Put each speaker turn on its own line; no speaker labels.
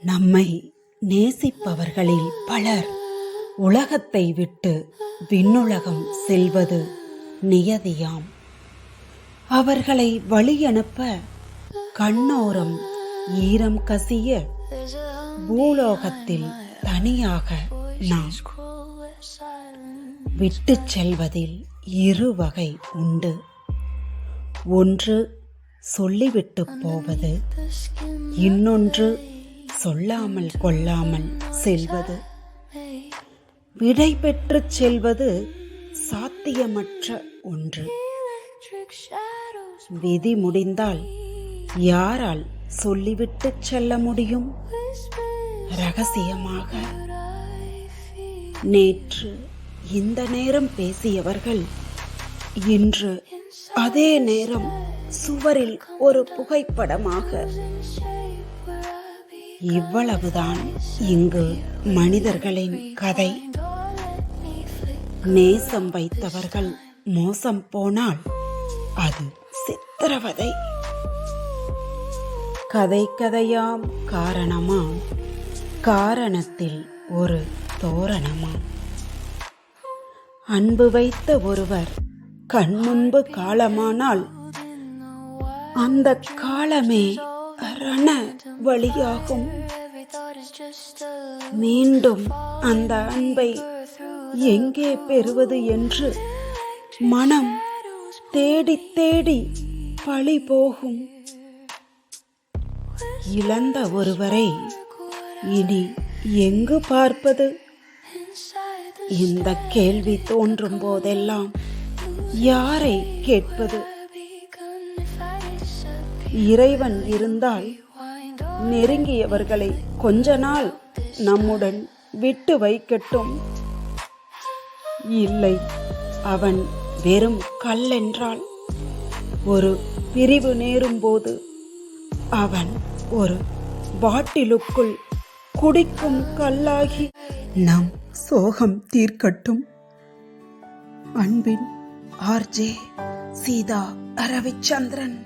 நம்மை நேசிப்பவர்களில் பலர் உலகத்தை விட்டு விண்ணுலகம் செல்வது நியதியாம். அவர்களை வழியனுப்ப கண்ணோரம் ஈரம் கசிய பூலோகத்தில் தனியாக நாம் விட்டு செல்வதில் இரு வகை உண்டு. ஒன்று சொல்லிவிட்டு போவது, இன்னொன்று சொல்லாமல் கொள்ளாமல் செல்வது. விடை பெற்று செல்வது சாத்தியமற்ற ஒன்று. விதி முடிந்தால் யாரால் சொல்லிவிட்டு செல்ல முடியும்? ரகசியமாக. நேற்று இந்த நேரம் பேசியவர்கள் இன்று அதே நேரம் சுவரில் ஒரு புகைப்படமாக. இவ்வளவுதான் இங்கு மனிதர்களின் கதை. நேசம் வைத்தவர்கள் மோசம் போனால் அது சித்திரவதை. கதை கதையாம் காரணமாம், காரணத்தில் ஒரு தோரணமாம். அன்பு வைத்த ஒருவர் கண்முன்பு காலமானால் அந்த காலமே ரண வழியாகும். மீண்டும் அந்த அன்பை எங்கே பெறுவது என்று மனம் தேடி தேடி பழி போகும். இழந்த ஒருவரை இனி எங்கு பார்ப்பது? இந்த கேள்வி தோன்றும் போதெல்லாம் யாரை கேட்பது? இறைவன் இருந்தால் நெருங்கியவர்களை கொஞ்ச நாள் நம்முடன் விட்டு வைக்கட்டும். இல்லை, அவன் வெறும் கல்லென்றால் ஒரு பிரிவு நேரும்போது அவன் ஒரு பாட்டிலுக்குள் குடிக்கும் கல்லாகி நம் சோகம் தீர்க்கட்டும். அன்பின் ஆர்ஜே சீதா ரவிச்சந்திரன்.